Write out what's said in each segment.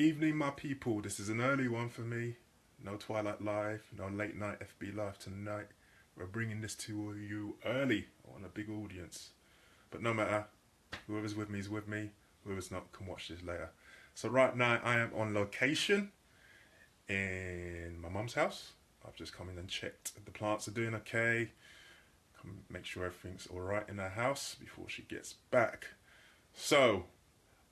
Evening, my people. This is an early one for me. No Twilight Live, no late night FB Live tonight. We're bringing this to you early on a big audience. But no matter, whoever's with me is with me. Whoever's not can watch this later. So right now I am on location in my mum's house. I've just come in and checked the plants are doing okay. Come make sure everything's alright in her house before she gets back. So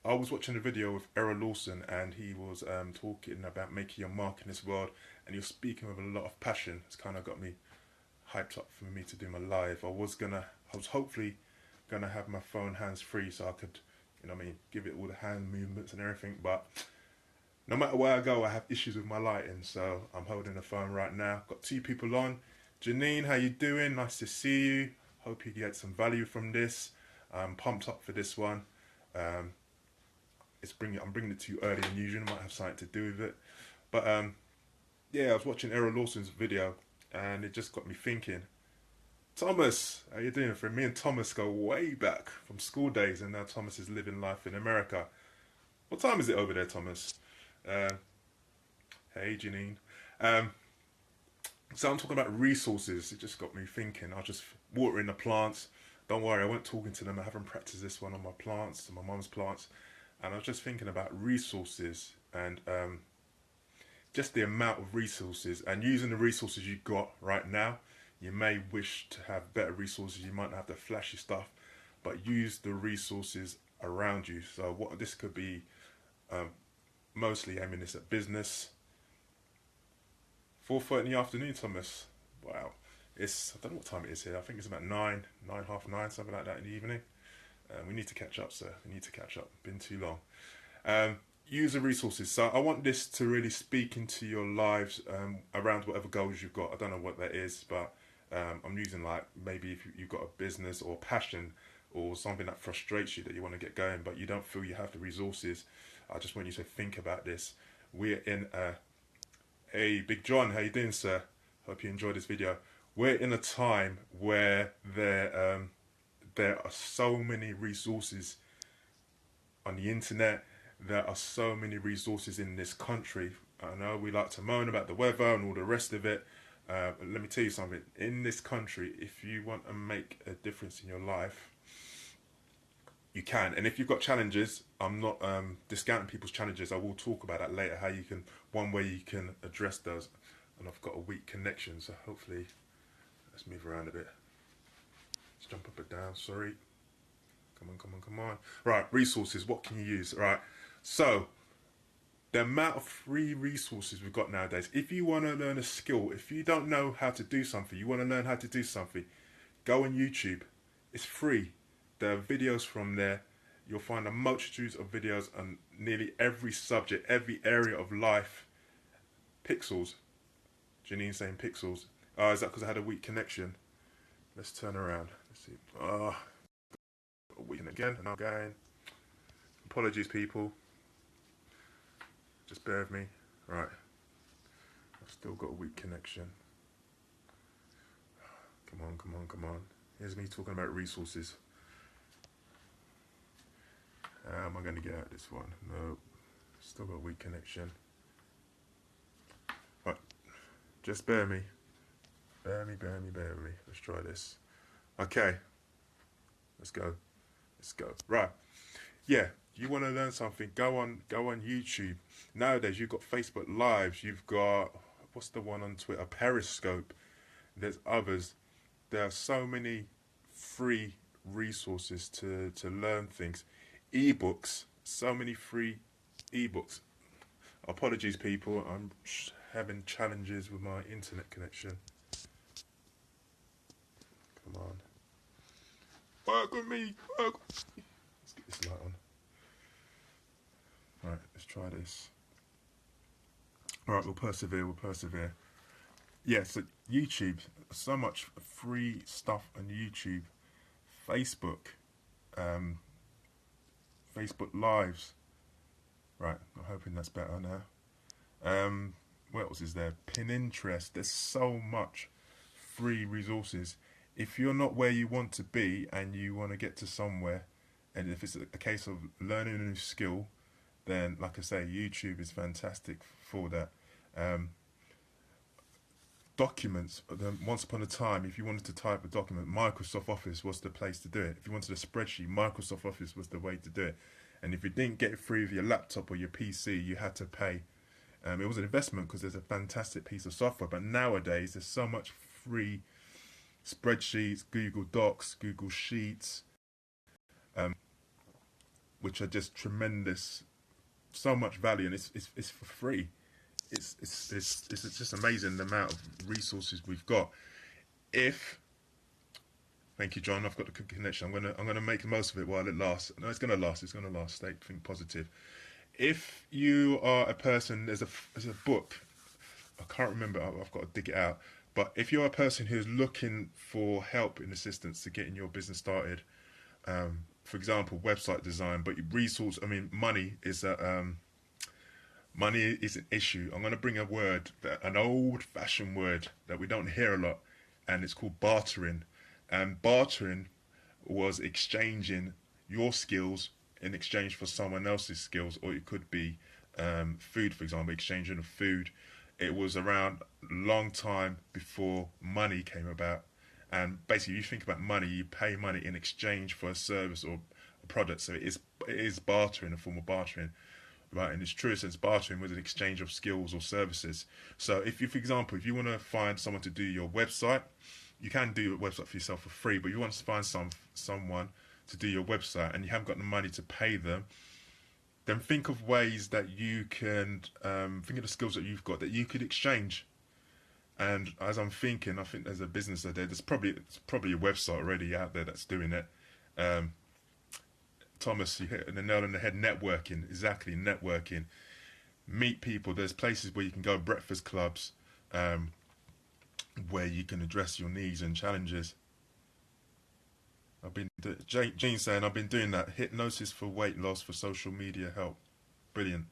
I was watching a video with Errol Lawson, and he was talking about making your mark in this world, and he was speaking with a lot of passion. It's kind of got me hyped up for me to do my live. I was hopefully gonna have my phone hands free so I could, give it all the hand movements and everything. But no matter where I go, I have issues with my lighting, so I'm holding the phone right now. Got two people on. Janine, how you doing? Nice to see you. Hope you get some value from this. I'm pumped up for this one. I'm bringing it to you earlier than usual. It might have something to do with it, but yeah, I was watching Errol Lawson's video, and it just got me thinking. Thomas, how you doing? For me and Thomas go way back from school days, and now Thomas is living life in America. What time is it over there, Thomas? Hey, Janine. So I'm talking about resources. It just got me thinking. I was just watering the plants. Don't worry, I wasn't talking to them. I haven't practiced this one on my plants, on my mum's plants. And I was just thinking about resources and just the amount of resources, and using the resources you've got right now. You may wish to have better resources. You might not have the flashy stuff, but use the resources around you. So what this could be, mostly aiming this at business. 4:30 in the afternoon, Thomas. Wow. I don't know what time it is here. I think it's about 9, half 9, something like that in the evening. We need to catch up, sir. We need to catch up. Been too long. Use the resources. So I want this to really speak into your lives around whatever goals you've got. I don't know what that is, but I'm using, like, maybe if you've got a business or passion or something that frustrates you that you want to get going, but you don't feel you have the resources. I just want you to think about this. We're in hey, Big John, how you doing, sir? Hope you enjoyed this video. We're in a time where there are so many resources on the internet. There are so many resources in this country. I know we like to moan about the weather and all the rest of it. But let me tell you something. In this country, if you want to make a difference in your life, you can. And if you've got challenges, I'm not discounting people's challenges. I will talk about that later, how you can, one way you can address those. And I've got a weak connection, so hopefully, let's move around a bit. Let's jump up and down, sorry. Come on. Right, resources, what can you use? Right, so the amount of free resources we've got nowadays. If you want to learn a skill, if you don't know how to do something, you want to learn how to do something, go on YouTube. It's free. There are videos from there. You'll find a multitude of videos on nearly every subject, every area of life. Pixels. Janine saying pixels. Oh, is that because I had a weak connection? Let's turn around. Let's see. Oh, weak again, and I'm going. Apologies, people. Just bear with me. Right. I've still got a weak connection. Come on. Here's me talking about resources. How am I going to get out of this one? No. Still got a weak connection. Right. Just bear me. Bear me. Let's try this. Okay. Let's go. Right. Yeah. You want to learn something, go on YouTube. Nowadays, you've got Facebook Lives. You've got, what's the one on Twitter? Periscope. There's others. There are so many free resources to learn things. Ebooks. So many free ebooks. Apologies, people. I'm having challenges with my internet connection. Come on. Work with me. Let's get this light on. Right, let's try this. Alright, we'll persevere. Yeah, so YouTube, so much free stuff on YouTube. Facebook Lives. Right, I'm hoping that's better now. What else is there? Pinterest. There's so much free resources. If you're not where you want to be and you want to get to somewhere, and if it's a case of learning a new skill, then, like I say, YouTube is fantastic for that. Um, Documents. Once upon a time, if you wanted to type a document, Microsoft Office was the place to do it. If you wanted a spreadsheet, Microsoft Office was the way to do it. And if you didn't get it through with your laptop or your PC, you had to pay. It was an investment because there's a fantastic piece of software. But nowadays, there's so much free spreadsheets, Google Docs, Google Sheets, um, which are just tremendous, so much value, and it's for free. It's just amazing the amount of resources we've got. If Thank you, John, I've got the good connection. I'm gonna make the most of it while it lasts. No, it's gonna last. It's gonna last. Think positive. If you are a person, there's a book. I can't remember. I've got to dig it out. But if you're a person who's looking for help and assistance to getting your business started, for example, website design, but resource, I mean, money is an issue. I'm going to bring a word, an old-fashioned word that we don't hear a lot, and it's called bartering. And bartering was exchanging your skills in exchange for someone else's skills, or it could be food, for example, exchanging of food. It was around a long time before money came about. And basically, you think about money, you pay money in exchange for a service or a product. So it is bartering, a form of bartering, right? In its truest sense, bartering was an exchange of skills or services. So if you, for example, if you want to find someone to do your website, you can do a website for yourself for free, but you want to find someone to do your website and you haven't got the money to pay them, then think of ways that you can, think of the skills that you've got that you could exchange. And as I'm thinking, I think there's a business out there. There's probably a website already out there that's doing it. Thomas, you hit the nail on the head. Networking, exactly, networking. Meet people. There's places where you can go, breakfast clubs, where you can address your needs and challenges. Jean saying I've been doing that. Hypnosis for weight loss for social media help. Brilliant.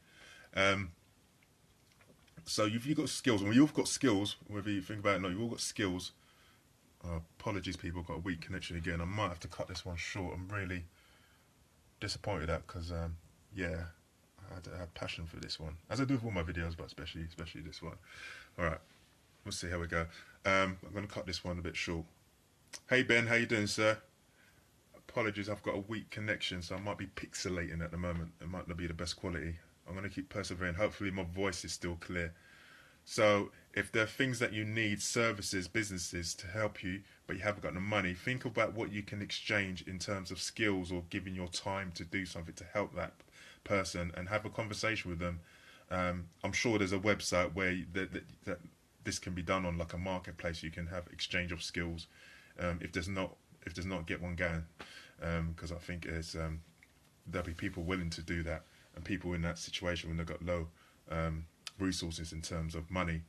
So if you've got skills, when you've got skills, whether you think about it or not, you've all got skills. Apologies, people, I've got a weak connection again. I might have to cut this one short. I'm really disappointed at because, yeah, I had passion for this one, as I do with all my videos, but especially this one. All right, we'll see how we go. I'm going to cut this one a bit short. Hey Ben, how you doing, sir? Apologies, I've got a weak connection, so I might be pixelating at the moment. It might not be the best quality. I'm going to keep persevering. Hopefully my voice is still clear. So if there are things that you need, services, businesses to help you, but you haven't got the money, think about what you can exchange in terms of skills or giving your time to do something to help that person and have a conversation with them. I'm sure there's a website where that this can be done on, like a marketplace. You can have exchange of skills. If there's not, get one going, because I think there'll be people willing to do that, and people in that situation when they've got low resources in terms of money.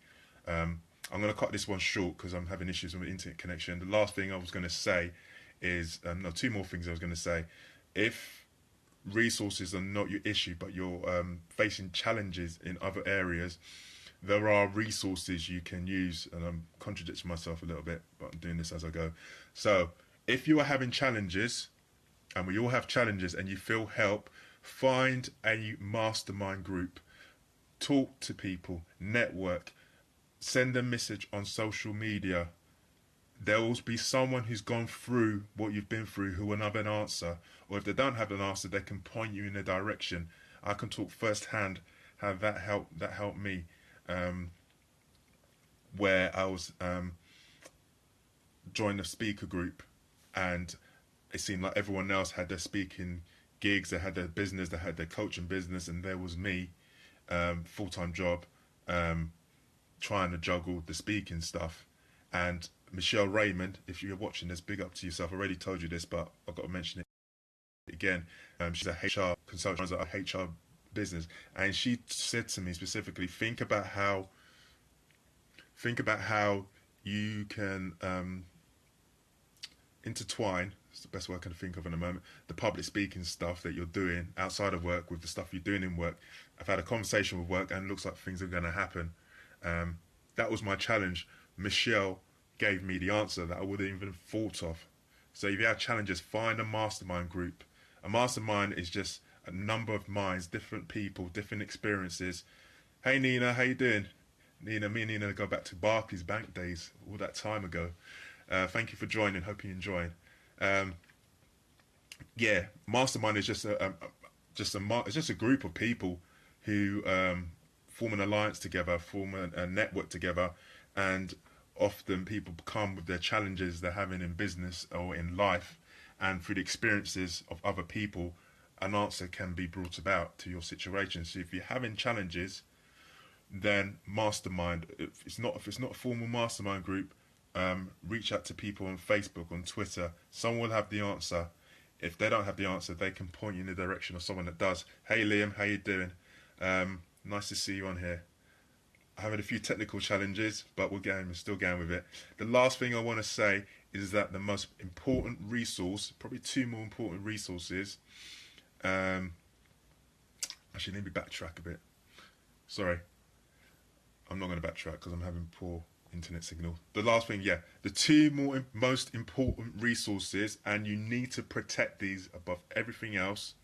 I'm going to cut this one short because I'm having issues with the internet connection. The last thing I was going to say is, no, two more things I was going to say. If resources are not your issue, but you're facing challenges in other areas, there are resources you can use, and I'm contradicting myself a little bit, but I'm doing this as I go. So if you are having challenges, and we all have challenges, and you feel help, find a mastermind group. Talk to people, network, send a message on social media. There will be someone who's gone through what you've been through who will have an answer, or if they don't have an answer, they can point you in a direction. I can talk firsthand how that helped me, where I was joined a speaker group, and it seemed like everyone else had their speaking gigs, they had their business, they had their coaching business, and there was me. Full-time job, trying to juggle the speaking stuff. And Michelle Raymond, if you're watching this, big up to yourself. I already told you this, but I've got to mention it again. She's a HR consultant, runs a HR business, and she said to me specifically, think about how you can intertwine, it's the best word I can think of in a moment, the public speaking stuff that you're doing outside of work with the stuff you're doing in work. I've had a conversation with work and it looks like things are going to happen. That was my challenge. Michelle gave me the answer that I wouldn't even thought of. So if you have challenges, find a mastermind group. A mastermind is just a number of minds, different people, different experiences. Hey Nina, how you doing? Nina, me and Nina go back to Barclays Bank days, all that time ago. Thank you for joining. Hope you're enjoying. Um, yeah, Mastermind is it's just a group of people who form an alliance together, form a network together, and often people come with their challenges they're having in business or in life, and through the experiences of other people, an answer can be brought about to your situation. So if you're having challenges, then Mastermind. If it's not a formal Mastermind group, reach out to people on Facebook, on Twitter. Someone will have the answer. If they don't have the answer, they can point you in the direction of someone that does. Hey Liam, how you doing? Nice to see you on here. I had a few technical challenges, but we're still going with it. The last thing I want to say is that the most important resource, probably two more important resources. Actually, let me backtrack a bit. Sorry, I'm not going to backtrack because I'm having poor internet signal. The last thing, yeah, the two most important resources, and you need to protect these above everything else,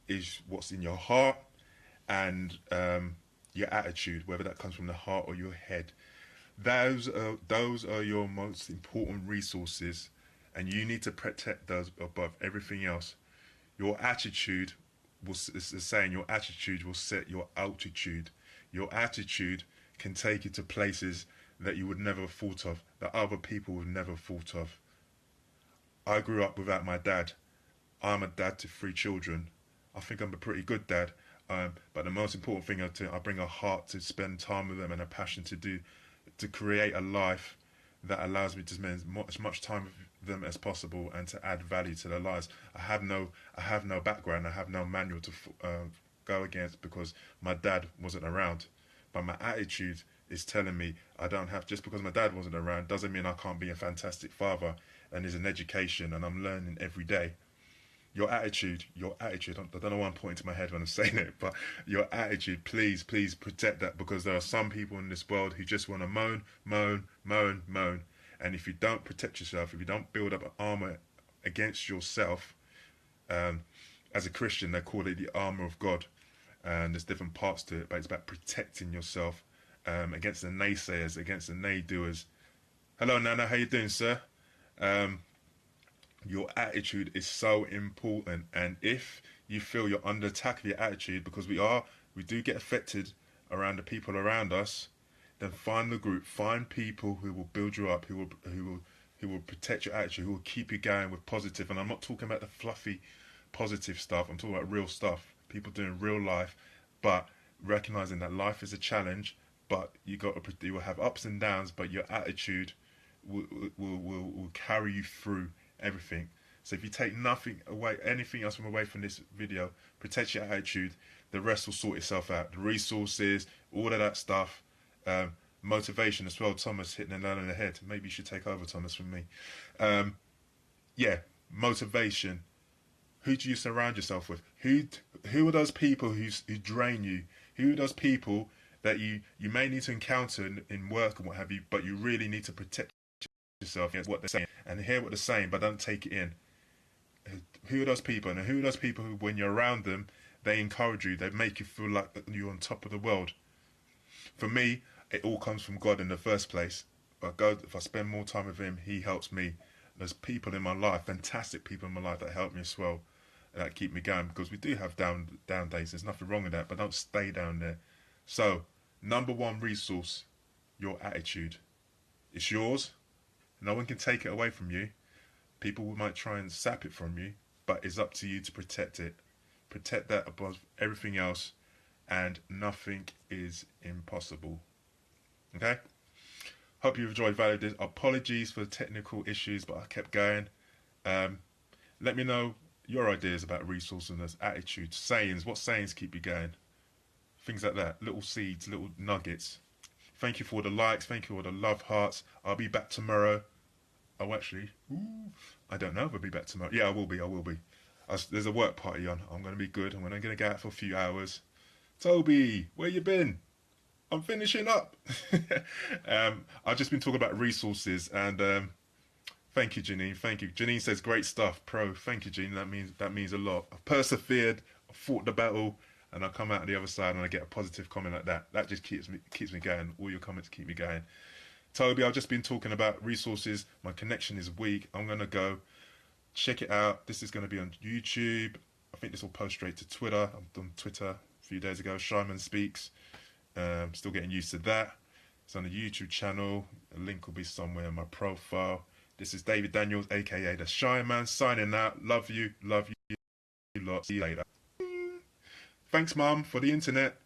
is what's in your heart and your attitude, whether that comes from the heart or your head. Those are your most important resources, and you need to protect those above everything else. Your attitude it's the saying, your attitude will set your altitude. Your attitude can take you to places that you would never have thought of, that other people would never have thought of. I grew up without my dad. I'm a dad to 3 children. I think I'm a pretty good dad. But the most important thing, I bring a heart to spend time with them and a passion to create a life that allows me to spend as much time with them as possible and to add value to their lives. I have no background. I have no manual to go against because my dad wasn't around. But my attitude is telling me I don't have, just because my dad wasn't around doesn't mean I can't be a fantastic father, and there's an education and I'm learning every day. Your attitude, I don't know why I'm pointing to my head when I'm saying it, but your attitude, please protect that, because there are some people in this world who just want to moan, moan, moan, moan. And if you don't protect yourself, if you don't build up an armor against yourself, as a Christian, they call it the armor of God. And there's different parts to it, but it's about protecting yourself against the naysayers, against the nay-doers. Hello, Nana, how you doing, sir? Your attitude is so important, and if you feel you're under attack of your attitude, because we do get affected around the people around us, then find the group, find people who will build you up, who will protect your attitude, who will keep you going with positive. And I'm not talking about the fluffy positive stuff, I'm talking about real stuff, people doing real life, but recognizing that life is a challenge, but you will have ups and downs, but your attitude will carry you through everything. So if you take anything else away from this video, protect your attitude, the rest will sort itself out. The resources, all of that stuff, motivation as well. Thomas hitting the nail on the head. Maybe you should take over, Thomas, from me. Yeah, motivation. Who do you surround yourself with? Who are those people who drain you? Who are those people that you may need to encounter in work and what have you, but you really need to protect yourself against what they're saying and hear what they're saying, but don't take it in. Who are those people? And who are those people who, when you're around them, they encourage you, they make you feel like you're on top of the world? For me, it all comes from God in the first place. But God, if I spend more time with Him, He helps me. There's people in my life, fantastic people in my life, that help me as well, that keep me going, because we do have down days. There's nothing wrong with that, but don't stay down there. So, number one resource, your attitude. It's yours. No one can take it away from you. People might try and sap it from you, but it's up to you to protect it. Protect that above everything else, and nothing is impossible. Okay? Hope you enjoyed this. Apologies for the technical issues, but I kept going. Let me know your ideas about resourcefulness, attitude, sayings. What sayings keep you going? Things like that. Little seeds, little nuggets. Thank you for all the likes. Thank you for all the love hearts. I'll be back tomorrow. Oh, actually, I don't know if I'll be back tomorrow. Yeah, I will be. There's a work party on. I'm going to be good. I'm going to go out for a few hours. Toby, where you been? I'm finishing up. I've just been talking about resources, and thank you, Janine. Thank you. Janine says great stuff, pro. Thank you, Janine. That means a lot. I've persevered fought the battle, and I come out on the other side and I get a positive comment like that. That just keeps me going. All your comments keep me going. Toby, I've just been talking about resources. My connection is weak. I'm gonna go check it out. This is gonna be on YouTube. I think this will post straight to Twitter. I'm on Twitter a few days ago. Shyman Speaks. Still getting used to that. It's on the YouTube channel. A link will be somewhere in my profile. This is David Daniels, aka the Shy Man, signing out. Love you lot. See you later. Thanks, Mum, for the internet.